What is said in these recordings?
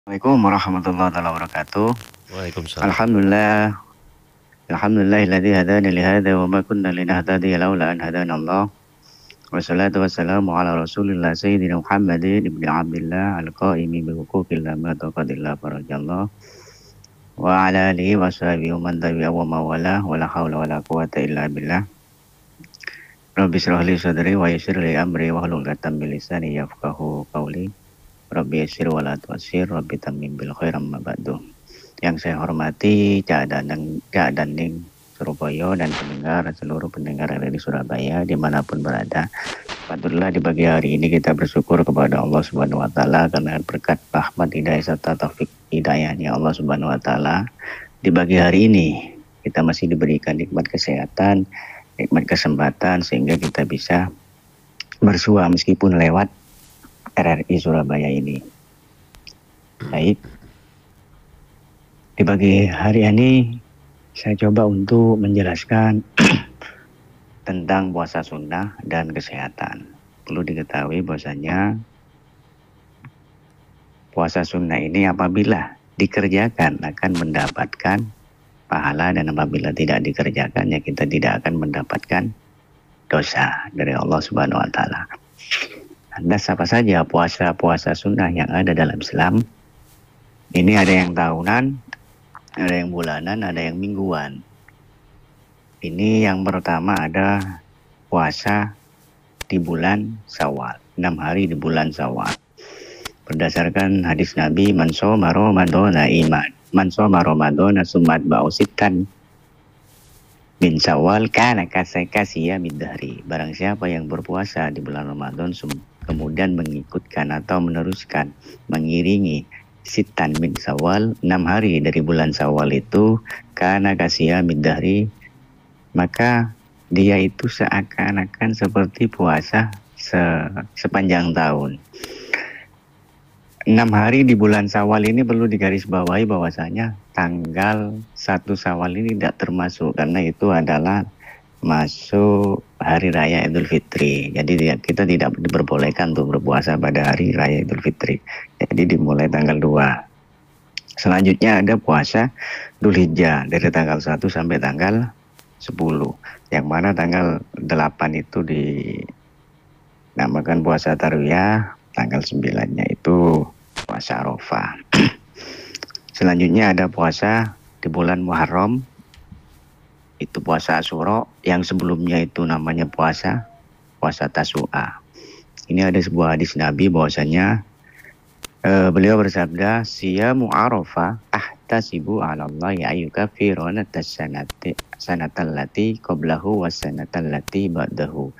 Assalamualaikum warahmatullahi wabarakatuh. Waalaikumsalam. Alhamdulillah, alhamdulillahilladzi hadana li hadza wa ma kunna linahtadiya laula an hadanallah. Wassalatu wassalamu ala Rasulillah sayyidina Muhammadin ibni Abdillah al-qaimi bi huquqillah ma taqadillah farajallah wa ala alihi wa sahbihi wa man tabi'a wa mawala wa la haula wa la quwata illa billah. Rabbi shrah li sadri wa yassir li amri wa hlul 'uqdatam min lisani yafqahu qawli. Rabbi yassir wa la tu'assir, Rabbi tammim bil khair amma ba'du. Yang saya hormati Cak Danding Surabaya dan seluruh pendengar yang ada di Surabaya dimanapun berada. Alhamdulillah di pagi hari ini kita bersyukur kepada Allah Subhanahu Wa Taala karena berkat rahmat hidayah serta taufik hidayahnya Allah Subhanahu Wa Taala di pagi hari ini kita masih diberikan nikmat kesehatan, nikmat kesempatan sehingga kita bisa bersua meskipun lewat RRI Surabaya ini. Baik. Di pagi hari ini saya coba untuk menjelaskan tentang puasa sunnah dan kesehatan. Perlu diketahui bahwasanya puasa sunnah ini apabila dikerjakan akan mendapatkan pahala, dan apabila tidak dikerjakan ya kita tidak akan mendapatkan dosa dari Allah Subhanahu Wa Taala. Lantas apa saja puasa sunnah yang ada dalam Islam? Ini ada yang tahunan, ada yang bulanan, ada yang mingguan. Ini yang pertama ada puasa di bulan Syawal, 6 hari di bulan Syawal. Berdasarkan hadis Nabi, man shoma ramadhana iman, man shoma ramadhana summa atba'u sittan min Syawal kana kasaya min dahri. Barang siapa yang berpuasa di bulan Ramadan kemudian mengikutkan atau meneruskan mengiringi sitan min Syawal, 6 hari dari bulan Syawal itu, karena kasih midahri, maka dia itu seakan-akan seperti puasa sepanjang tahun. 6 hari di bulan Syawal ini perlu digarisbawahi bahwasanya tanggal 1 Syawal ini tidak termasuk karena itu adalah masuk hari raya Idul Fitri. Jadi kita tidak diperbolehkan untuk berpuasa pada hari raya Idul Fitri. Jadi dimulai tanggal 2. Selanjutnya ada puasa Dzulhijjah dari tanggal 1 sampai tanggal 10. Yang mana tanggal 8 itu dinamakan puasa Tarwiyah, tanggal 9-nya itu puasa Arafah. Selanjutnya ada puasa di bulan Muharram, itu puasa Asyura, yang sebelumnya itu namanya puasa Tasu'a. Ini ada sebuah hadis Nabi bahwasanya beliau bersabda, siyamu Arafah ahtasibu 'ala Allah ayyukaffirana sanatal lati qablahu was sanatal lati ba'dahu.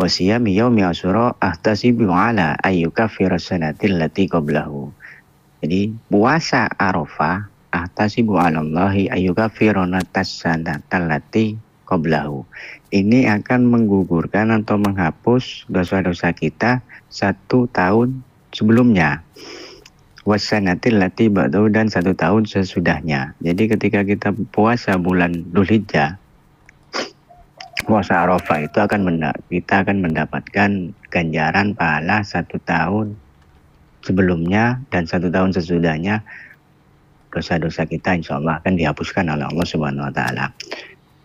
Wa siyami yaumi Asyura ahtasibu 'ala ayyukaffira sanatil lati qablahu. Jadi puasa Arafah ahtasibu 'alallahi ayyukaffirana tas-sanatal lati qablahu. Ini akan menggugurkan atau menghapus dosa-dosa kita 1 tahun sebelumnya. Wasanatil lati ba'dahu, dan 1 tahun sesudahnya. Jadi ketika kita puasa bulan Dzulhijjah, puasa Arafah itu kita akan mendapatkan ganjaran pahala 1 tahun sebelumnya dan 1 tahun sesudahnya. Dosa-dosa kita insya Allah akan dihapuskan oleh Allah Subhanahu Wa Taala.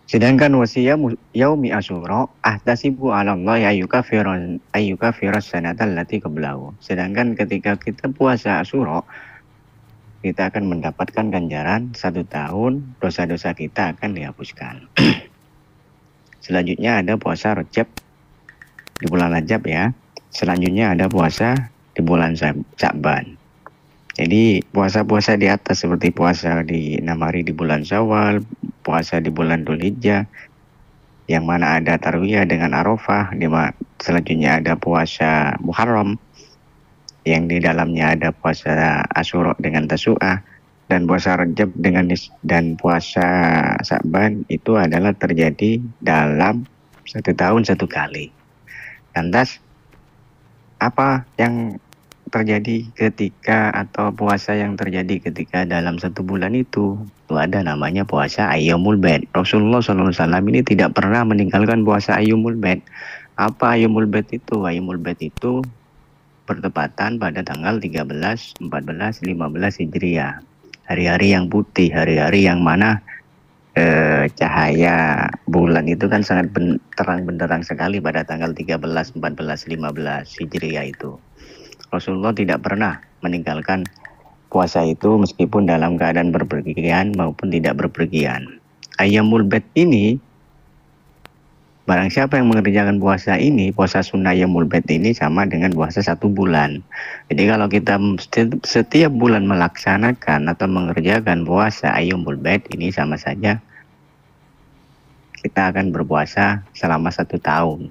Sedangkan wasiyam yaumi Asyura ahtasibu 'ala Allah ayyukaffira sanatal lati qablahu. Sedangkan ketika kita puasa Asyura, kita akan mendapatkan ganjaran 1 tahun, dosa-dosa kita akan dihapuskan. Selanjutnya ada puasa Rajab di bulan Rajab ya. Selanjutnya ada puasa di bulan Sya'ban. Jadi puasa-puasa di atas seperti puasa di 6 hari di bulan Syawal, puasa di bulan Dzulhijjah, yang mana ada Tarwiyah dengan Arafah, selanjutnya ada puasa Muharram, yang di dalamnya ada puasa Asyura dengan Tasu'ah, dan puasa Rajab dan puasa Sya'ban itu adalah terjadi dalam 1 tahun 1 kali. Lantas apa yang terjadi ketika atau puasa yang terjadi ketika dalam 1 bulan itu ada namanya puasa Ayyamul Bid. Rasulullah SAW ini tidak pernah meninggalkan puasa Ayyamul Bid. Apa Ayyamul Bid itu? Ayyamul Bid itu bertepatan pada tanggal 13, 14, 15 Hijriah. Hari-hari yang putih, hari-hari yang mana cahaya bulan itu kan sangat terang benderang sekali pada tanggal 13, 14, 15 Hijriah itu. Rasulullah tidak pernah meninggalkan puasa itu meskipun dalam keadaan berpergian maupun tidak berpergian. Ayyamul Bait ini, barang siapa yang mengerjakan puasa ini, puasa sunnah Ayyamul Bait ini sama dengan puasa 1 bulan. Jadi kalau kita setiap bulan melaksanakan atau mengerjakan puasa Ayyamul Bait ini, sama saja kita akan berpuasa selama 1 tahun.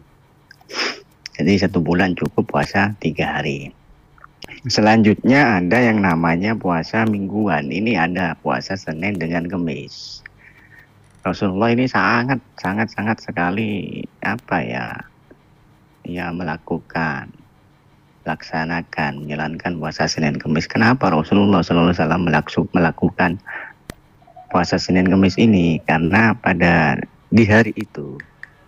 Jadi 1 bulan cukup puasa 3 hari. Selanjutnya ada yang namanya puasa mingguan. Ini ada puasa Senin dengan Kamis. Rasulullah ini sangat sekali melakukan, menjalankan puasa Senin Kamis. Kenapa Rasulullah SAW melakukan puasa Senin Kamis ini? Karena di hari itu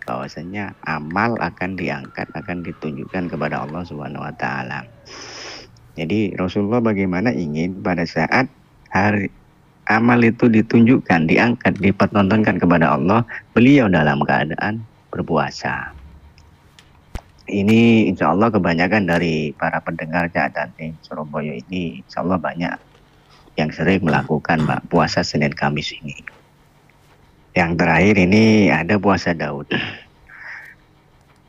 bahwasanya amal akan diangkat, akan ditunjukkan kepada Allah Subhanahu wa taala. Jadi Rasulullah bagaimana ingin pada saat hari amal itu ditunjukkan, diangkat, dipertontonkan kepada Allah, beliau dalam keadaan berpuasa. Ini insya Allah kebanyakan dari para pendengar Ca'daning Surabaya ini, insya Allah banyak yang sering melakukan puasa Senin Kamis ini. Yang terakhir ini ada puasa Daud.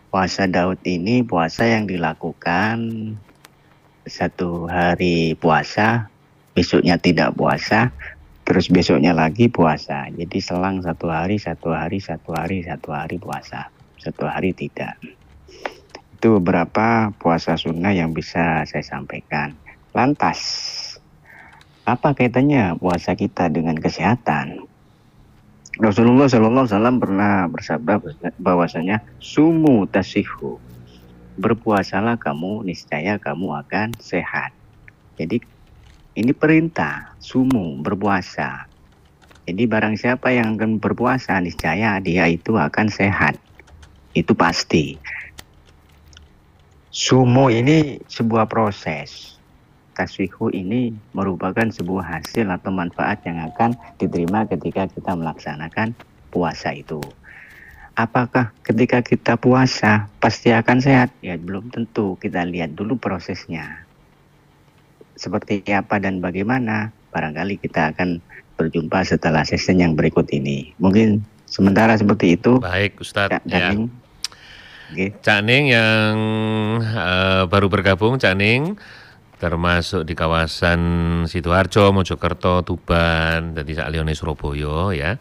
Puasa Daud ini puasa yang dilakukan 1 hari puasa, besoknya tidak puasa, terus besoknya lagi puasa. Jadi selang 1 hari, 1 hari, 1 hari, 1 hari puasa, 1 hari tidak. Itu beberapa puasa sunnah yang bisa saya sampaikan. Lantas, apa kaitannya puasa kita dengan kesehatan? Rasulullah SAW pernah bersabda bahwasanya sumu tasihu, berpuasalah kamu, niscaya kamu akan sehat. Jadi ini perintah, sumu, berpuasa. Jadi barang siapa yang akan berpuasa, niscaya dia itu akan sehat. Itu pasti. Sumu ini sebuah proses. Taswihu ini merupakan sebuah hasil atau manfaat yang akan diterima ketika kita melaksanakan puasa itu. Apakah ketika kita puasa pasti akan sehat? Ya belum tentu, kita lihat dulu prosesnya. Seperti apa dan bagaimana, barangkali kita akan berjumpa setelah sesi yang berikut ini. Mungkin sementara seperti itu. Baik Ustadz. Cak Ning yang baru bergabung, Cak Ning, termasuk di kawasan Sidoarjo, Mojokerto, Tuban, dan di Salione Surabaya ya.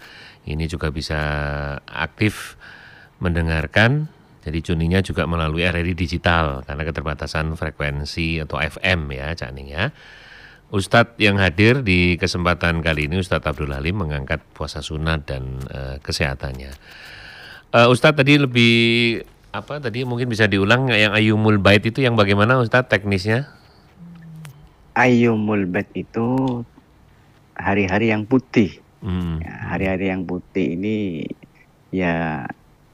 Ini juga bisa aktif mendengarkan, jadi tuningnya juga melalui RRI digital karena keterbatasan frekuensi atau FM ya Cak Ning ya. Ustadz yang hadir di kesempatan kali ini, Ustadz Abdul Halim, mengangkat puasa sunnah dan kesehatannya. Ustadz tadi mungkin bisa diulang yang Ayyamul Bait itu yang bagaimana Ustadz teknisnya? Ayyamul Bait itu hari-hari yang putih. Ya, hari-hari yang putih ini ya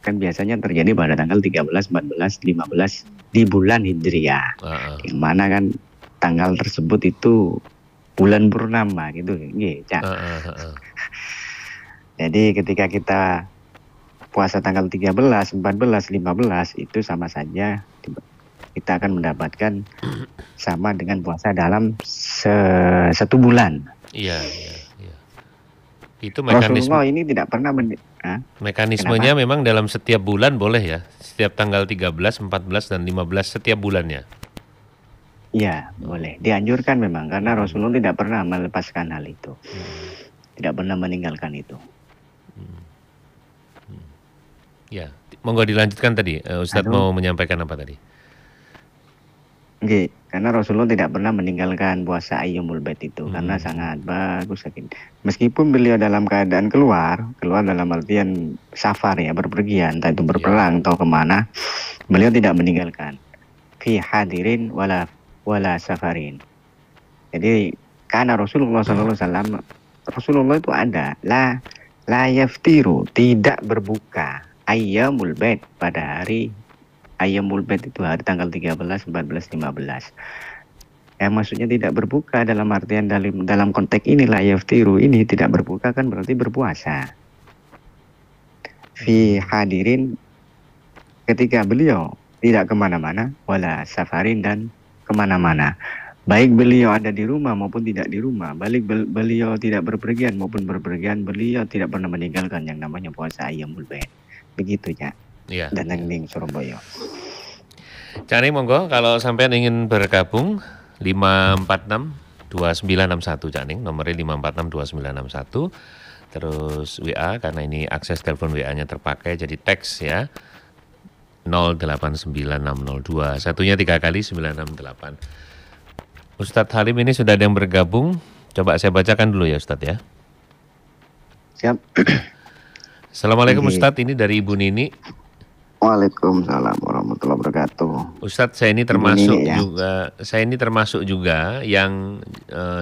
kan biasanya terjadi pada tanggal 13, 14, 15 di bulan Hijriah. Yang mana kan tanggal tersebut itu bulan purnama gitu. Cak. Jadi ketika kita puasa tanggal 13, 14, 15 itu sama saja kita akan mendapatkan sama dengan puasa dalam 1 bulan. Iya. Itu mekanisme. Rasulullah ini tidak pernah mekanismenya kenapa? Memang dalam setiap bulan boleh ya? Setiap tanggal 13, 14, dan 15 setiap bulannya? Iya, boleh. Dianjurkan memang, karena Rasulullah tidak pernah melepaskan hal itu. Tidak pernah meninggalkan itu. Ya, monggo dilanjutkan tadi. Ustadz mau menyampaikan apa tadi? Oke, karena Rasulullah tidak pernah meninggalkan puasa Ayyamul Bait itu karena sangat bagus. Meskipun beliau dalam keadaan keluar dalam artian safar ya, berpergian, entah itu berperang atau kemana, beliau tidak meninggalkan. Fi hadirin wala safarin. Jadi karena Rasulullah SAW, Rasulullah itu ada la yaftiru, tidak berbuka Ayyamul Bait pada hari Ayyamul Bait itu hari tanggal 13, 14, 15. Maksudnya tidak berbuka dalam artian dalam konteks ini la yaftiru ini tidak berbuka kan berarti berpuasa. Fi hadirin ketika beliau tidak kemana-mana, wala safarin dan kemana-mana. Baik beliau ada di rumah maupun tidak di rumah, balik beliau tidak berpergian maupun berpergian, beliau tidak pernah meninggalkan yang namanya puasa Ayyamul Bait. Begitu ya. Iya. Dan Neng Surabaya. Cari monggo kalau sampean ingin bergabung 546 2961 Cak Ning, nomornya 546 2961. Terus WA karena ini akses telepon WA-nya terpakai jadi teks ya. 089602 satunya 3 kali 968. Ustadz Halim ini sudah ada yang bergabung. Coba saya bacakan dulu ya Ustadz ya. Siap. Assalamualaikum Ustadz, ini dari Ibu Nini. Waalaikumsalam warahmatullahi wabarakatuh. Ustadz, saya ini termasuk juga yang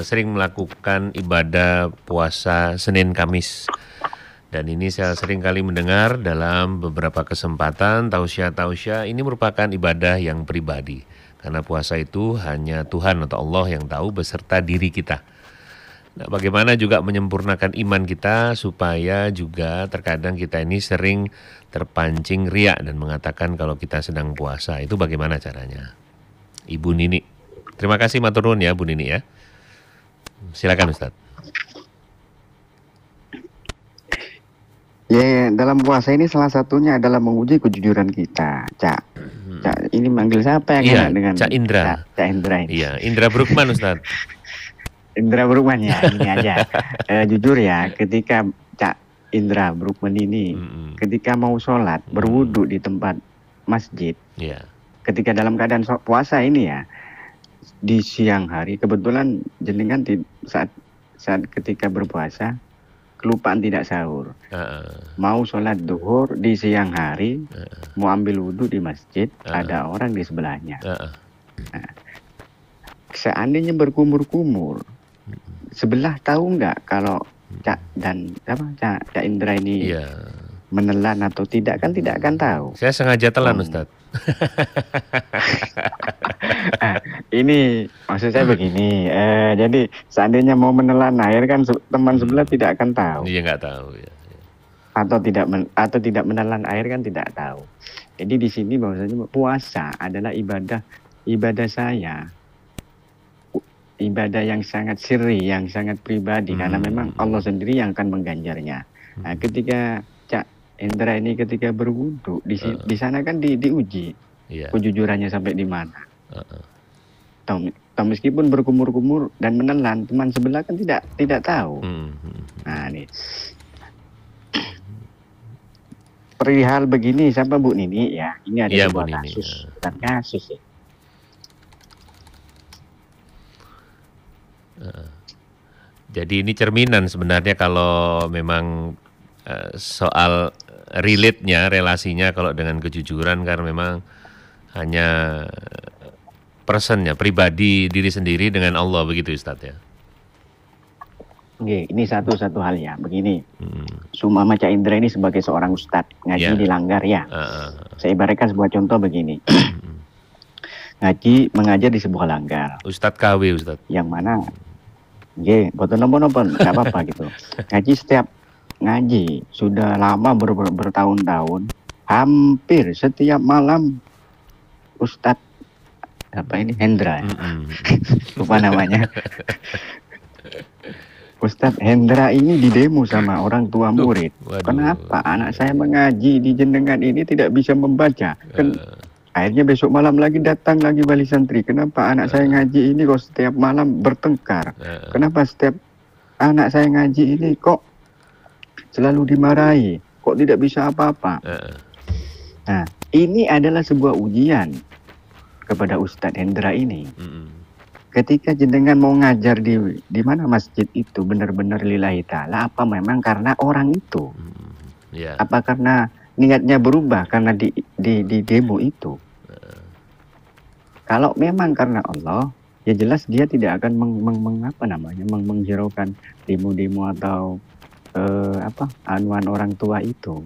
sering melakukan ibadah puasa Senin Kamis. Dan ini saya sering kali mendengar dalam beberapa kesempatan tausiah ini merupakan ibadah yang pribadi. Karena puasa itu hanya Tuhan atau Allah yang tahu beserta diri kita. Nah, bagaimana juga menyempurnakan iman kita supaya juga terkadang kita ini sering terpancing riak dan mengatakan kalau kita sedang puasa. Itu bagaimana caranya? Ibu Nini. Terima kasih matur nuwun ya Bu Nini ya. Silakan Ustadz. Ya, dalam puasa ini salah satunya adalah menguji kejujuran kita, Cak. Cak, ini manggil siapa yang enak dengan Cak Indra. Cak Indra ini. Iya, Indra Brukman Ustadz. Indra Brukman ya, ini aja. Jujur ya, ketika Cak Indra Brukman ini, ketika mau sholat, berwudu di tempat masjid, ketika dalam keadaan puasa ini ya, di siang hari, kebetulan jenengan saat ketika berpuasa, kelupaan tidak sahur. Mau sholat duhur di siang hari, mau ambil wudhu di masjid, ada orang di sebelahnya. Nah, seandainya berkumur-kumur, sebelah tahu nggak kalau Cak Indra ini menelan atau tidak, kan tidak akan tahu. Saya sengaja telan Ustadz. Ini maksud saya begini, jadi seandainya mau menelan air kan teman sebelah tidak akan tahu. Iya, nggak tahu ya. Atau tidak menelan air kan tidak tahu. Jadi di sini bahwasanya puasa adalah ibadah saya, ibadah yang sangat sirri, yang sangat pribadi, karena memang Allah sendiri yang akan mengganjarnya. Nah, ketika Cak Indra ini ketika berwudu di sana kan diuji kejujurannya sampai di mana. Meskipun berkumur-kumur dan menelan, teman sebelah kan tidak tahu. Nah, ini perihal begini siapa Bu Nini ya, ini ada sebuah kasus, bukan kasus ya. Jadi ini cerminan sebenarnya kalau memang soal relate-nya, relasinya kalau dengan kejujuran kan memang hanya personnya, pribadi diri sendiri dengan Allah, begitu Ustadz ya. Oke, ini satu hal ya, begini. Sumama Cak Indra ini sebagai seorang ustadz, ngaji dilanggar ya. Saya ibaratkan sebuah contoh begini. Mengajar di sebuah langgar. Ustadz KW Ustadz. Yang mana, boten nopo-nopo, nggak apa-apa gitu. Ngaji ngaji sudah lama bertahun-tahun, hampir setiap malam Ustadz Hendra, lupa namanya. Ustadz Hendra ini didemo sama orang tua murid. Kenapa anak saya mengaji di jenengan ini tidak bisa membaca? Akhirnya besok malam lagi datang lagi wali santri. Kenapa anak saya ngaji ini kok setiap malam bertengkar? Kenapa setiap anak saya ngaji ini kok selalu dimarahi? Kok tidak bisa apa-apa? Nah, ini adalah sebuah ujian kepada Ustadz Hendra ini. Ketika jenengan mau ngajar di mana masjid itu benar-benar lillahi ta'ala, apa memang karena orang itu? Apa karena niatnya berubah karena di demo itu? Kalau memang karena Allah, ya jelas dia tidak akan menghiraukan demo-demo atau anuan orang tua itu.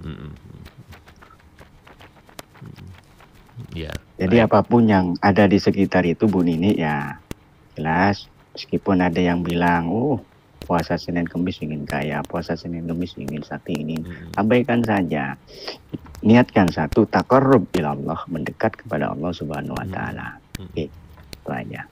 Ya. Jadi apapun yang ada di sekitar itu Bu Nini ya jelas, meskipun ada yang bilang, puasa Senin Kemis ingin kaya, puasa Senin Kemis ingin sakti, ingin abaikan saja. Niatkan satu, taqarrub ilallah, mendekat kepada Allah Subhanahu wa taala. Itu aja.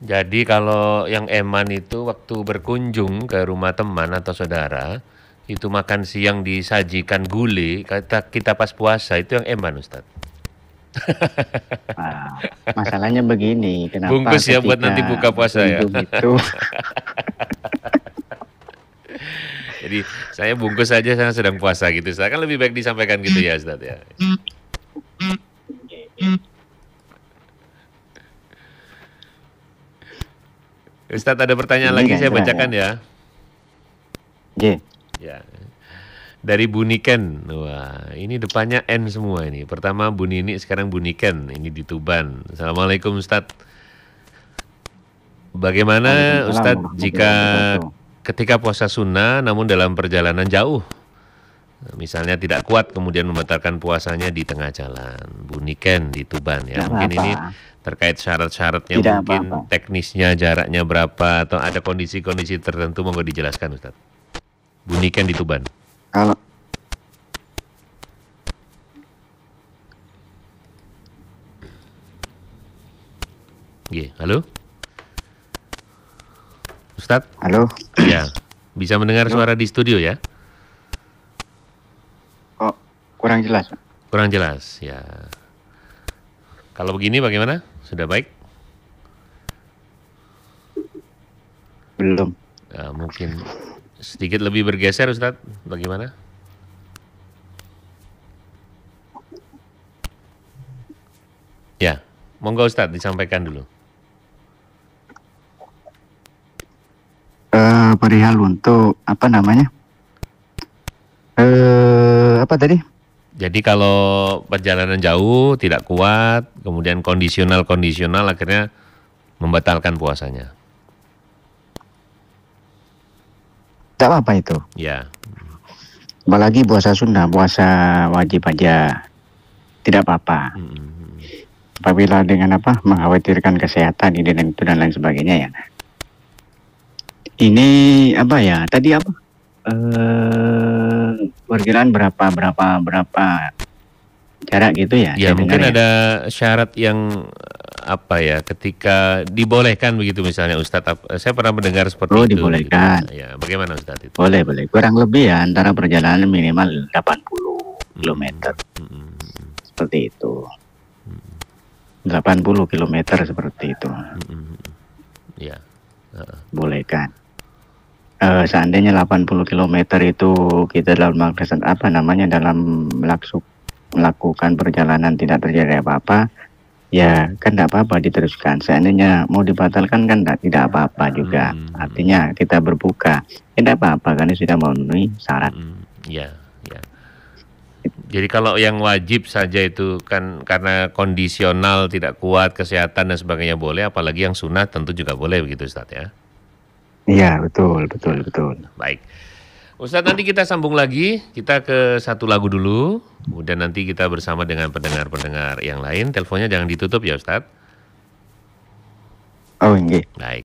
Jadi kalau yang eman itu waktu berkunjung ke rumah teman atau saudara, itu makan siang disajikan gulai, kita pas puasa, itu yang eman, Ustadz. Masalahnya begini, kenapa bungkus ya buat nanti buka puasa ya. Itu. Jadi saya bungkus saja, saya sedang puasa gitu. Saya kan lebih baik disampaikan gitu ya, Ustadz ya. Ustadz ada pertanyaan lagi, saya bacakan ya. Ya. Dari Buniken, wah ini depannya N semua ini. Pertama Bu Nini, sekarang Buniken, ini di Tuban. Assalamualaikum Ustadz. Bagaimana Ustadz jika ketika puasa sunnah namun dalam perjalanan jauh, misalnya tidak kuat kemudian membatalkan puasanya di tengah jalan? Buniken di Tuban ya. Mungkin ini terkait syarat-syaratnya, mungkin teknisnya, jaraknya berapa, atau ada kondisi-kondisi tertentu, monggo dijelaskan Ustadz. Buniken di Tuban. Kalau halo? Ustadz? Halo? Ya, bisa mendengar suara di studio ya? Kok kurang jelas? Kurang jelas, ya. Kalau begini bagaimana? Sudah baik? Belum. Mungkin sedikit lebih bergeser Ustadz, bagaimana? Ya, monggo Ustadz disampaikan dulu. Perihal untuk apa namanya? Apa tadi? Jadi kalau perjalanan jauh tidak kuat, kemudian kondisional akhirnya membatalkan puasanya. Tak apa itu. Ya. Apalagi puasa sunnah, puasa wajib aja tidak apa-apa. Apabila dengan mengkhawatirkan kesehatan ini dan itu dan lain sebagainya ya. Ini apa ya? Tadi apa? Perkiraan berapa jarak gitu ya? Ya mungkin ada syarat yang apa ya, ketika dibolehkan begitu misalnya Ustadz, saya pernah mendengar seperti itu. Dibolehkan. Gitu. Ya, bagaimana Ustadz itu? Boleh. Kurang lebih ya antara perjalanan minimal 80 km. Seperti itu. 80 km seperti itu. Ya. Bolehkan. Seandainya 80 km itu kita dalam dalam melakukan perjalanan tidak terjadi apa-apa, ya kan tidak apa-apa diteruskan. Seandainya mau dibatalkan kan tidak apa-apa juga. Artinya kita berbuka, tidak apa-apa karena sudah memenuhi syarat. Ya. Jadi kalau yang wajib saja itu kan karena kondisional, tidak kuat kesehatan dan sebagainya boleh, apalagi yang sunnah tentu juga boleh begitu Ustadz ya. Iya, betul. Baik. Ustadz, nanti kita sambung lagi, kita ke satu lagu dulu, kemudian nanti kita bersama dengan pendengar-pendengar yang lain. Teleponnya jangan ditutup ya Ustadz. Oh, enggak. Baik.